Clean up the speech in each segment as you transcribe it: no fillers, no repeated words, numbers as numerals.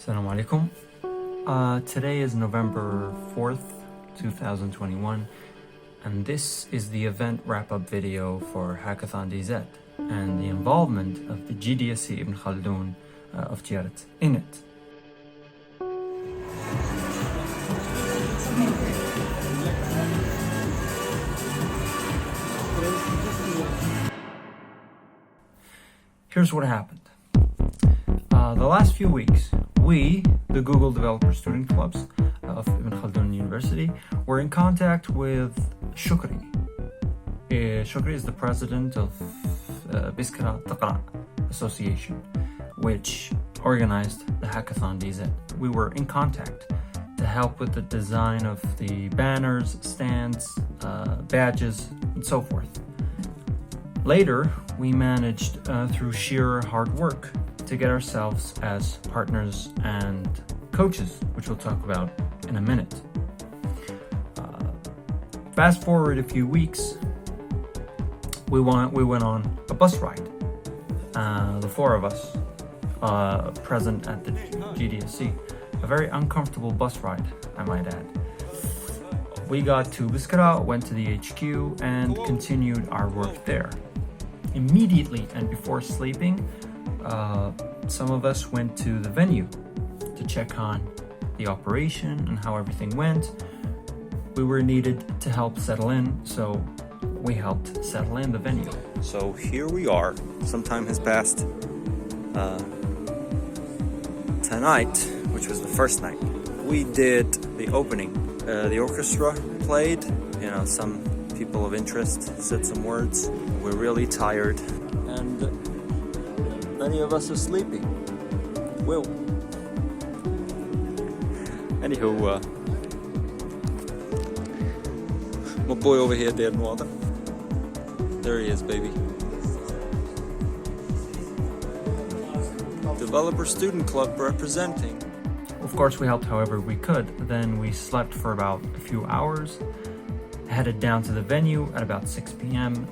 Assalamu alaikum. Today is November 4th, 2021, and this is the event wrap-up video for Hackathon DZ and the involvement of the GDSC Ibn Khaldoun of Tiaret in it. Here's what happened. The last few weeks, we, the Google Developer Student Clubs of Ibn Khaldoun University, were in contact with Shukri. Shukri is the president of Biskra Association, which organized the Hackathon DZ. We were in contact to help with the design of the banners, stands, badges, and so forth. Later, we managed, through sheer hard work, to get ourselves as partners and coaches, which we'll talk about in a minute. Fast forward a few weeks, we went on a bus ride. The four of us present at the GDSC. A very uncomfortable bus ride, I might add. We got to Biskra, went to the HQ, and continued our work there. Immediately and before sleeping, some of us went to the venue to check on the operation and how everything went. We were needed to help settle in, so we helped settle in the venue. So here we are. Some time has passed. Tonight, which was the first night, we did the opening. The orchestra played, some people of interest said some words. We're really tired, and many of us are sleeping. Will. Anywho, my boy over here dead in water. There he is, baby. Developer Student Club representing. Of course, we helped however we could. Then we slept for about a few hours, headed down to the venue at about 6 p.m.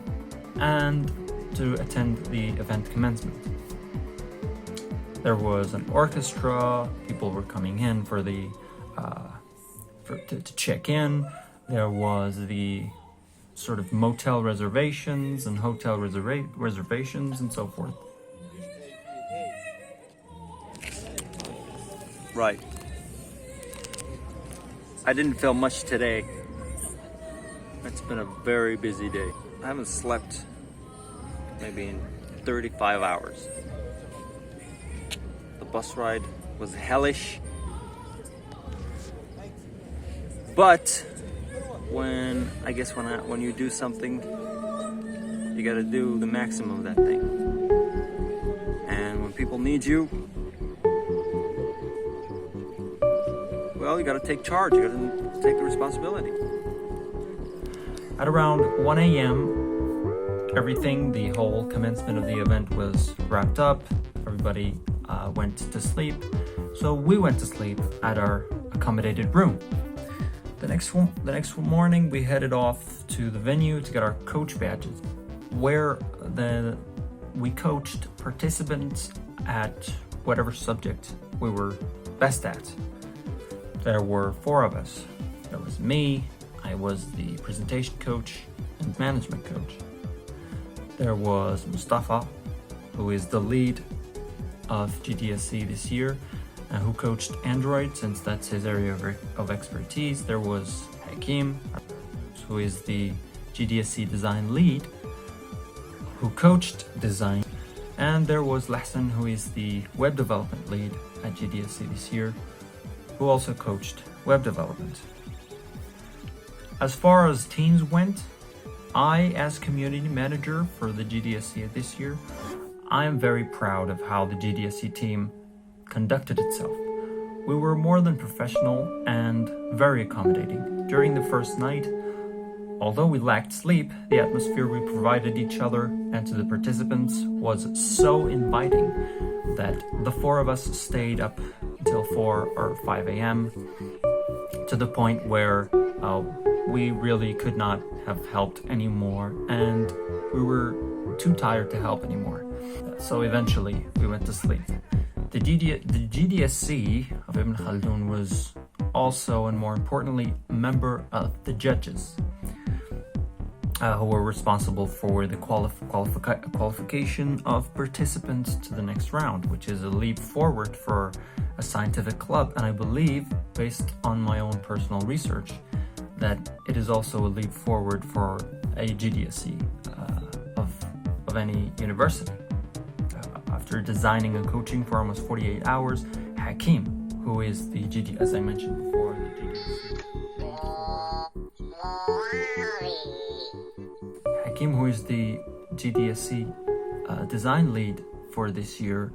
and to attend the event commencement. There was an orchestra, people were coming in for the to check in. There was the sort of motel reservations and hotel reservations and so forth. Right. I didn't film much today. It's been a very busy day. I haven't slept maybe in 35 hours. The bus ride was hellish. But when you do something, you gotta do the maximum of that thing. And when people need you, well, you gotta take charge, you gotta take the responsibility. At around 1 a.m., the whole commencement of the event was wrapped up. Everybody went to sleep. So we went to sleep at our accommodated room. The next morning, we headed off to the venue to get our coach badges, where we coached participants at whatever subject we were best at. There were four of us. There was me, I was the presentation coach and management coach. There was Mustafa, who is the lead of GDSC this year, and who coached Android since that's his area of expertise. There was Hakim, who is the GDSC design lead, who coached design. And there was Lahsan, who is the web development lead at GDSC this year, who also coached web development. As far as teams went, I, as community manager for the GDSC this year, I am very proud of how the GDSC team conducted itself. We were more than professional and very accommodating. During the first night, although we lacked sleep, the atmosphere we provided each other and to the participants was so inviting that the four of us stayed up until 4 or 5 a.m. to the point where we really could not have helped anymore, and we were too tired to help anymore. So eventually we went to sleep. The GDSC of Ibn Khaldoun was also, and more importantly, a member of the judges who were responsible for the qualification of participants to the next round, which is a leap forward for a scientific club. And I believe, based on my own personal research, that it is also a leap forward for a GDSC of any university. After designing a coaching for almost 48 hours, Hakim, who is the as I mentioned before, the GDSC Hakim, who is the GDSC design lead for this year,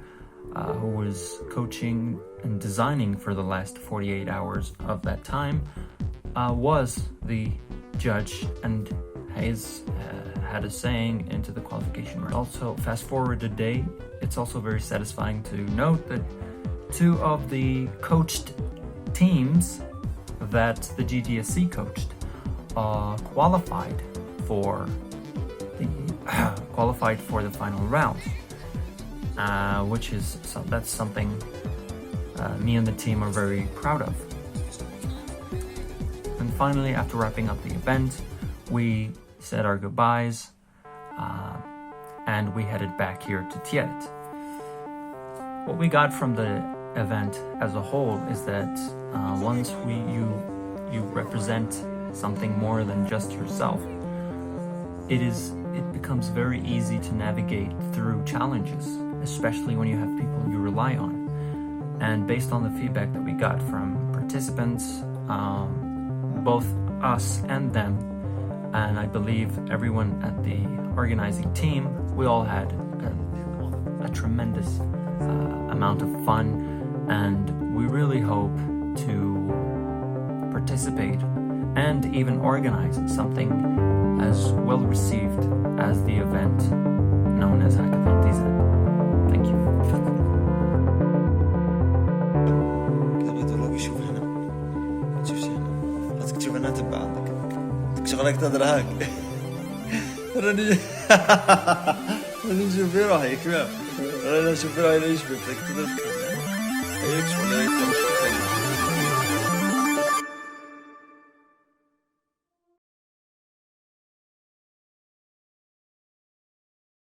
who was coaching and designing for the last 48 hours of that time, was the judge and had a saying into the qualification. Also, fast forward a day, it's also very satisfying to note that two of the coached teams that the GDSC coached qualified for the final round, that's something me and the team are very proud of. And finally, after wrapping up the event, we said our goodbyes and we headed back here to Tiaret. What we got from the event as a whole is that once you represent something more than just yourself, it becomes very easy to navigate through challenges, especially when you have people you rely on. And based on the feedback that we got from participants, both us and them, and I believe everyone at the organizing team, we all had a tremendous amount of fun, and we really hope to participate and even organize something as well received as the event known as Hackathon TZ. Thank you. شغلك تدرهاك راني نشوف روحي كمان راني نشوف روحي لا يشبك لك تدرك هيك شغل لا يتمشي